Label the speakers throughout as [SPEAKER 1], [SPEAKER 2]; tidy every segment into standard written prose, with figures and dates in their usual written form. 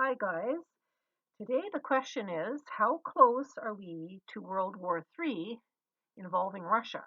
[SPEAKER 1] Hi, guys. Today the question is, how close are we to World War III involving Russia?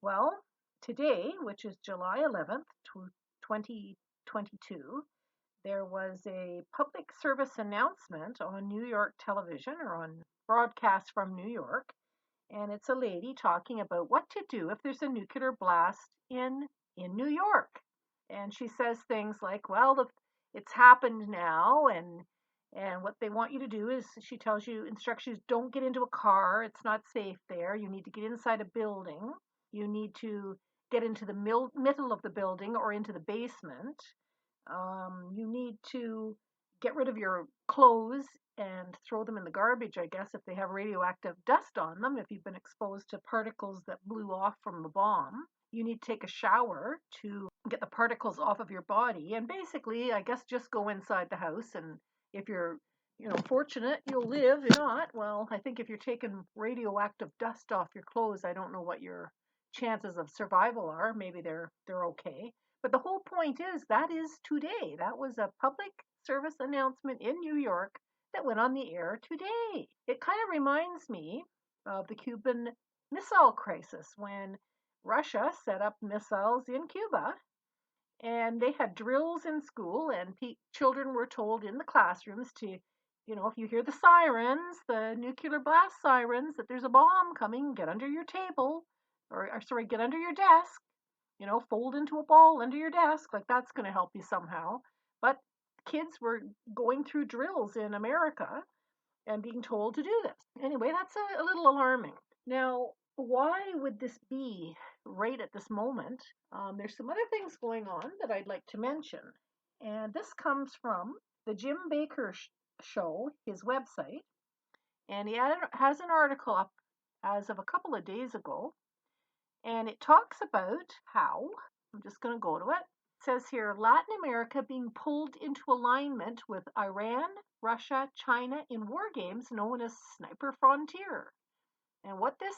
[SPEAKER 1] Well, today, which is July 11th, 2022, there was a public service announcement on New York television or on broadcast from New York, and it's a lady talking about what to do if there's a nuclear blast in New York. And she says things like, well, it's happened now, and what they want you to do is, she tells you, instructions: don't get into a car, it's not safe there, you need to get inside a building, you need to get into the middle of the building or into the basement, you need to get rid of your clothes and throw them in the garbage, I guess, if they have radioactive dust on them, if you've been exposed to particles that blew off from the bomb. You need to take a shower to get the particles off of your body. And basically, I guess, just go inside the house. And if you're, fortunate, you'll live. If not, well, I think if you're taking radioactive dust off your clothes, I don't know what your chances of survival are. Maybe they're okay. But the whole point is that is today. That was a public service announcement in New York that went on the air today. It kind of reminds me of the Cuban Missile Crisis when Russia set up missiles in Cuba, and they had drills in school, and children were told in the classrooms to, if you hear the sirens, the nuclear blast sirens, that there's a bomb coming, get under your table, or sorry, get under your desk, fold into a ball under your desk, like that's going to help you somehow. But kids were going through drills in America and being told to do this. Anyway, that's a little alarming. Now, why would this be right at this moment? There's some other things going on that I'd like to mention. And this comes from the Jim Baker Show, his website. And he has an article up as of a couple of days ago. And it talks about how, I'm just going to go to it. It says here, Latin America being pulled into alignment with Iran, Russia, China in war games known as Sniper Frontier. And what this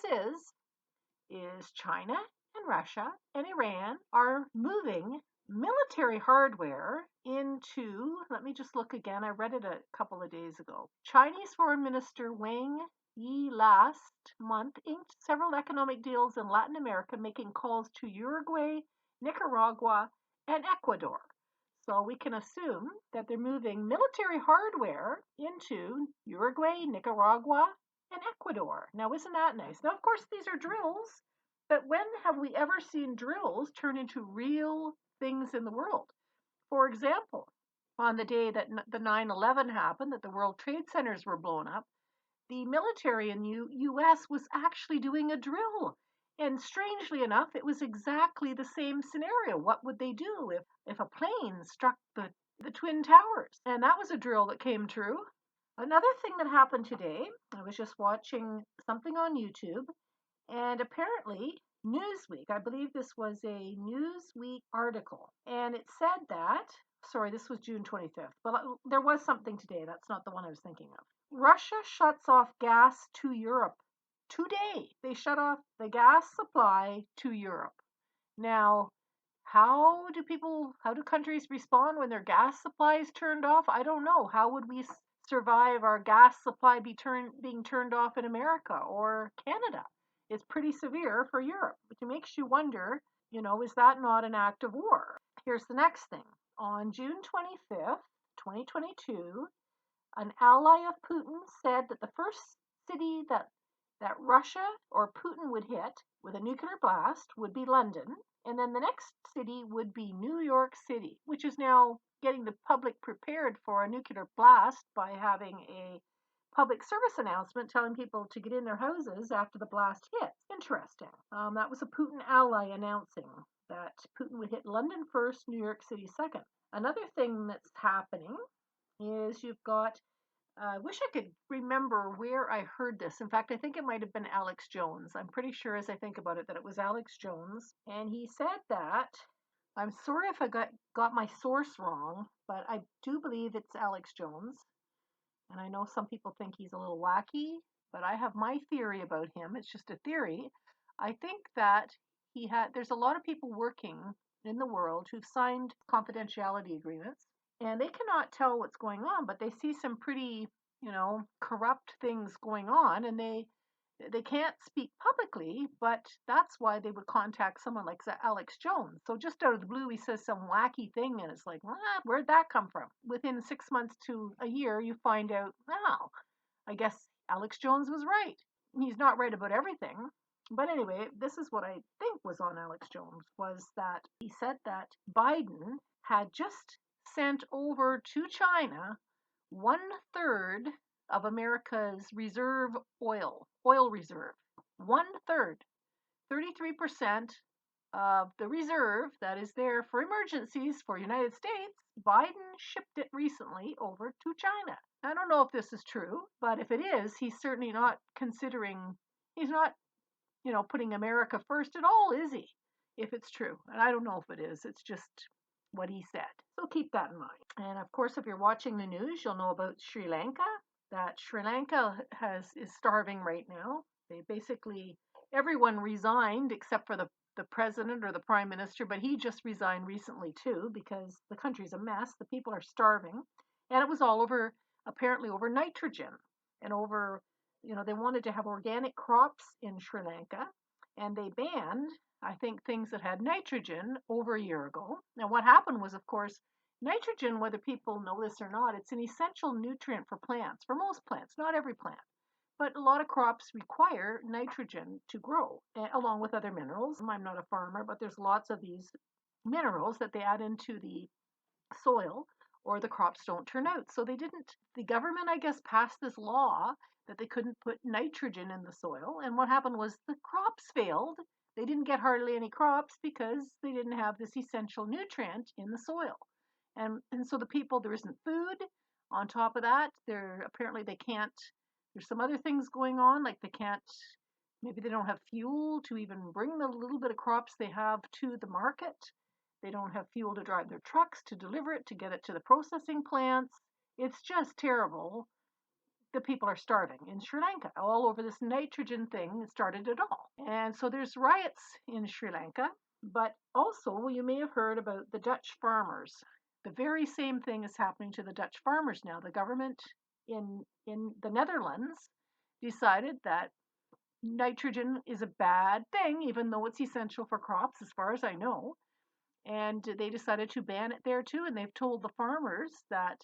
[SPEAKER 1] is China and Russia and Iran are moving military hardware into, let me just look again, I read it a couple of days ago. Chinese Foreign Minister Wang Yi last month inked several economic deals in Latin America, making calls to Uruguay, Nicaragua, and Ecuador. So we can assume that they're moving military hardware into Uruguay, Nicaragua, and Ecuador. Now, isn't that nice? Now, of course, these are drills, but when have we ever seen drills turn into real things in the world? For example, on the day that the 9/11 happened, that the World Trade Centers were blown up, the military in US was actually doing a drill. And strangely enough, it was exactly the same scenario. What would they do if a plane struck the Twin Towers? And that was a drill that came true. Another thing that happened today, I was just watching something on YouTube, and apparently Newsweek, I believe this was a Newsweek article, and it said that, sorry, this was June 25th, but there was something today. That's not the one I was thinking of. Russia shuts off gas to Europe today. They shut off the gas supply to Europe. Now, how do countries respond when their gas supply is turned off? I don't know. How would we survive our gas supply being turned off in America or Canada? It's pretty severe for Europe, which makes you wonder, is that not an act of war? Here's the next thing. On June 25th, 2022, an ally of Putin said that the first city that Russia or Putin would hit with a nuclear blast would be London, and then the next city would be New York City, which is now getting the public prepared for a nuclear blast by having a public service announcement telling people to get in their houses after the blast hits. Interesting. That was a Putin ally announcing that Putin would hit London first, New York City second. Another thing that's happening is you've got, I wish I could remember where I heard this. In fact, I think it might have been Alex Jones. I'm pretty sure, as I think about it, that it was Alex Jones. And he said that, I'm sorry if I got my source wrong, but I do believe it's Alex Jones. And I know some people think he's a little wacky, but I have my theory about him. It's just a theory. I think that there's a lot of people working in the world who've signed confidentiality agreements, and they cannot tell what's going on, but they see some pretty, corrupt things going on, and they can't speak publicly, but that's why they would contact someone like Alex Jones. So just out of the blue, he says some wacky thing, and it's like, where'd that come from? Within 6 months to a year, you find out, wow, I guess Alex Jones was right. He's not right about everything. But anyway, this is what I think was on Alex Jones, was that he said that Biden had just sent over to China 1/3 of America's reserve oil reserve. 1/3, 33% of the reserve that is there for emergencies for United States. Biden shipped it recently over to China. I don't know if this is true, but if it is, he's certainly not considering, he's not, putting America first at all, is he? If it's true. And I don't know if it is. It's just what he said. So keep that in mind. And of course, if you're watching the news, you'll know about Sri Lanka. That Sri Lanka is starving right now. They basically, everyone resigned except for the president or the prime minister, but he just resigned recently too because the country's a mess. The people are starving. And it was all over, apparently over nitrogen and over, they wanted to have organic crops in Sri Lanka, and they banned, I think, things that had nitrogen over a year ago. Now, what happened was, of course, nitrogen, whether people know this or not, it's an essential nutrient for plants, for most plants, not every plant. But a lot of crops require nitrogen to grow, along with other minerals. I'm not a farmer, but there's lots of these minerals that they add into the soil or the crops don't turn out. So the government, I guess, passed this law that they couldn't put nitrogen in the soil. And what happened was the crops failed. They didn't get hardly any crops because they didn't have this essential nutrient in the soil. And so the people, there isn't food. On top of that, apparently they can't, there's some other things going on, like they can't, maybe they don't have fuel to even bring the little bit of crops they have to the market. They don't have fuel to drive their trucks to deliver it, to get it to the processing plants. It's just terrible. The people are starving in Sri Lanka all over this nitrogen thing that started it all. And so there's riots in Sri Lanka, but also you may have heard about the Dutch farmers. The very same thing is happening to the Dutch farmers now. The government in the Netherlands decided that nitrogen is a bad thing, even though it's essential for crops, as far as I know. And they decided to ban it there too. And they've told the farmers that,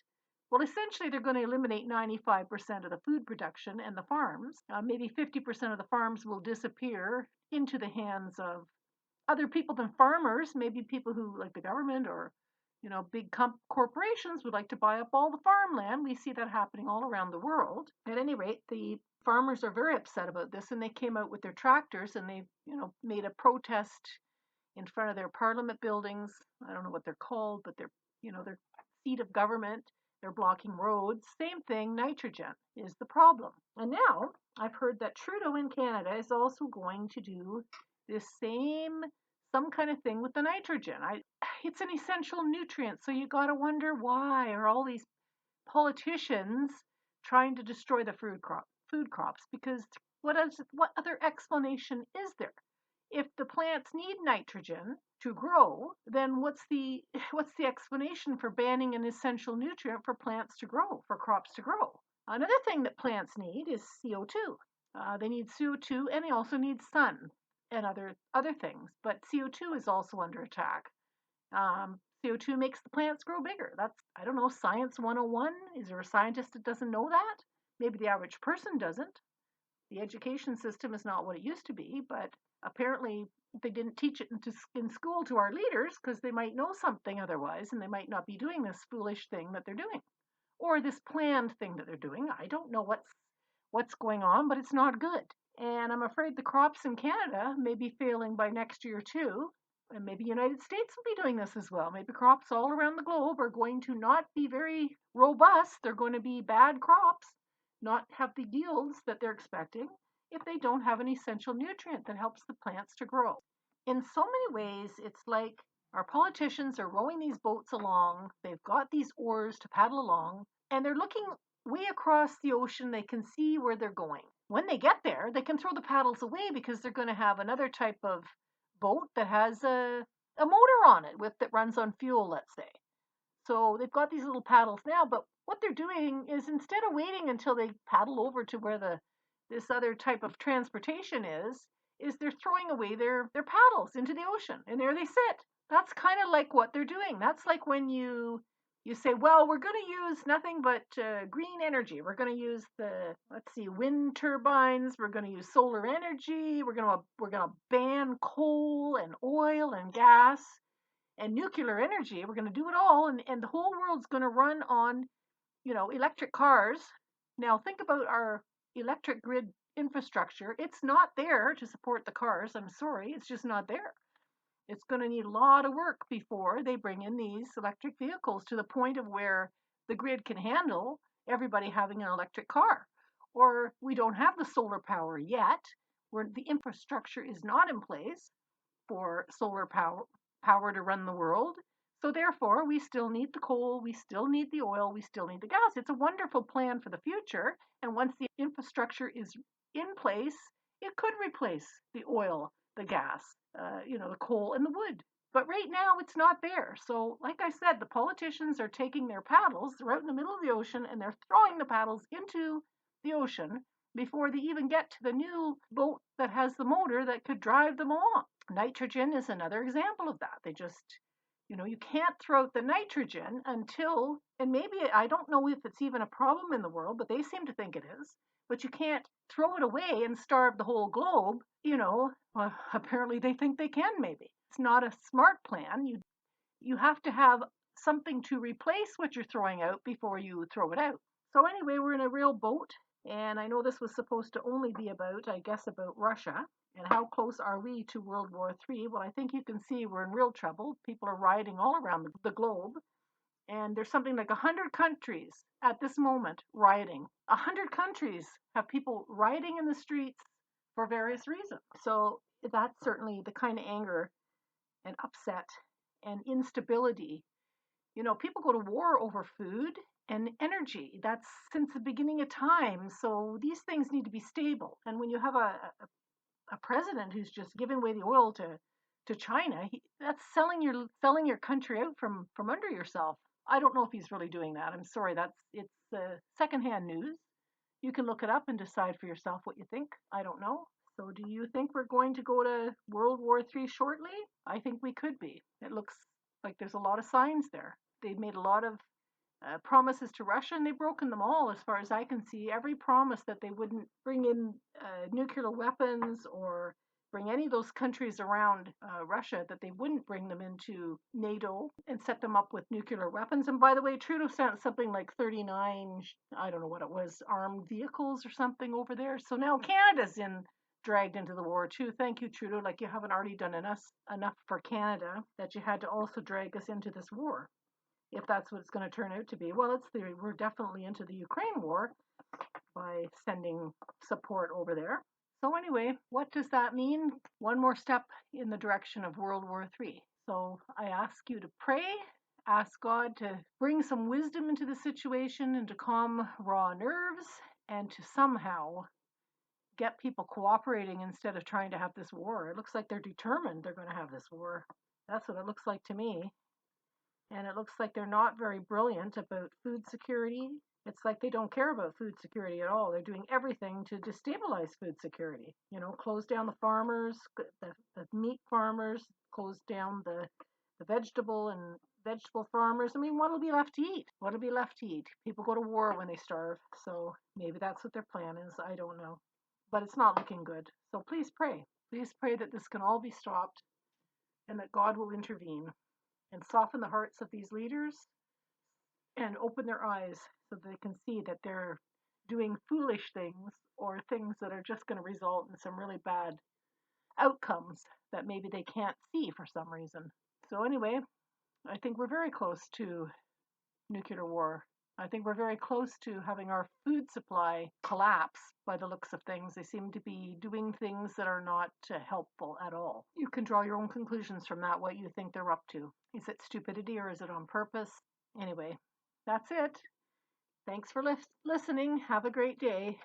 [SPEAKER 1] well, essentially they're going to eliminate 95% of the food production and the farms. Maybe 50% of the farms will disappear into the hands of other people than farmers, maybe people who, like the government or, big corporations would like to buy up all the farmland. We see that happening all around the world. At any rate, the farmers are very upset about this, and they came out with their tractors and they, made a protest in front of their parliament buildings. I don't know what they're called, but their seat of government. They're blocking roads. Same thing, nitrogen is the problem. And now I've heard that Trudeau in Canada is also going to do this some kind of thing with the nitrogen. It's an essential nutrient, so you got to wonder, why are all these politicians trying to destroy the food crops? Because what other explanation is there? If the plants need nitrogen to grow, then what's the explanation for banning an essential nutrient for plants to grow, for crops to grow? Another thing that plants need is CO2. They need CO2, and they also need sun and other things. But CO2 is also under attack. CO2 makes the plants grow bigger. That's, I don't know, science 101. Is there a scientist that doesn't know that? Maybe the average person doesn't. The education system is not what it used to be, but apparently they didn't teach it in school to our leaders because they might know something otherwise, and they might not be doing this foolish thing that they're doing, or this planned thing that they're doing. I don't know what's going on, but it's not good. And I'm afraid the crops in Canada may be failing by next year too. And maybe United States will be doing this as well. Maybe crops all around the globe are going to not be very robust. They're going to be bad crops, not have the yields that they're expecting if they don't have an essential nutrient that helps the plants to grow. In so many ways, it's like our politicians are rowing these boats along. They've got these oars to paddle along, and they're looking way across the ocean. They can see where they're going. When they get there, they can throw the paddles away because they're going to have another type of boat that has a motor on it that runs on fuel, let's say. So they've got these little paddles now, but what they're doing is instead of waiting until they paddle over to where this other type of transportation is they're throwing away their paddles into the ocean, and there they sit. That's kind of like what they're doing. That's like when you say, well, we're going to use nothing but green energy. We're going to use let's see, wind turbines. We're going to use solar energy. We're going to ban coal and oil and gas and nuclear energy. We're going to do it all, and the whole world's going to run on, electric cars. Now think about our electric grid infrastructure. It's not there to support the cars. I'm sorry, it's just not there. It's going to need a lot of work before they bring in these electric vehicles to the point of where the grid can handle everybody having an electric car. Or we don't have the solar power yet, where the infrastructure is not in place for solar power to run the world. So therefore, we still need the coal, we still need the oil, we still need the gas. It's a wonderful plan for the future. And once the infrastructure is in place, it could replace the oil, the gas, the coal and the wood. But right now, it's not there. So, like I said, the politicians are taking their paddles, they're out in the middle of the ocean, and they're throwing the paddles into the ocean before they even get to the new boat that has the motor that could drive them along. Nitrogen is another example of that. They just, you can't throw out the nitrogen until, and maybe I don't know if it's even a problem in the world, but they seem to think it is. But you can't throw it away and starve the whole globe. Apparently they think they can, maybe. It's not a smart plan. You have to have something to replace what you're throwing out before you throw it out. So anyway, we're in a real boat, and I know this was supposed to only be about, I guess, about Russia. And how close are we to World War III? Well, I think you can see we're in real trouble. People are rioting all around the globe, and there's something like 100 countries at this moment rioting. 100 countries have people rioting in the streets for various reasons. So that's certainly the kind of anger and upset and instability. People go to war over food and energy. That's since the beginning of time. So these things need to be stable. And when you have a president who's just giving away the oil to China, that's selling your country out from under yourself. I don't know if he's really doing that. I'm sorry. It's secondhand news. You can look it up and decide for yourself what you think. I don't know. So do you think we're going to go to World War III shortly? I think we could be. It looks like there's a lot of signs there. They've made a lot of promises to Russia, and they've broken them all, as far as I can see. Every promise that they wouldn't bring in nuclear weapons or bring any of those countries around Russia, that they wouldn't bring them into NATO and set them up with nuclear weapons. And by the way, Trudeau sent something like 39, I don't know what it was, armed vehicles or something over there. So now Canada's dragged into the war too. Thank you, Trudeau. Like you haven't already done enough for Canada that you had to also drag us into this war, if that's what it's going to turn out to be. Well, we're definitely into the Ukraine war by sending support over there. So anyway, what does that mean? One more step in the direction of World War III. So I ask you to pray, ask God to bring some wisdom into the situation and to calm raw nerves and to somehow get people cooperating instead of trying to have this war. It looks like they're determined they're going to have this war. That's what it looks like to me. And it looks like they're not very brilliant about food security. It's like they don't care about food security at all. They're doing everything to destabilize food security. Close down the farmers, the meat farmers, close down the vegetable farmers. I mean, what'll be left to eat? What'll be left to eat? People go to war when they starve. So maybe that's what their plan is. I don't know. But it's not looking good. So please pray. Please pray that this can all be stopped and that God will intervene and soften the hearts of these leaders and open their eyes so they can see that they're doing foolish things or things that are just going to result in some really bad outcomes that maybe they can't see for some reason. So anyway, I think we're very close to nuclear war. I think we're very close to having our food supply collapse by the looks of things. They seem to be doing things that are not helpful at all. You can draw your own conclusions from that, what you think they're up to. Is it stupidity or is it on purpose? Anyway, that's it. Thanks for listening. Have a great day.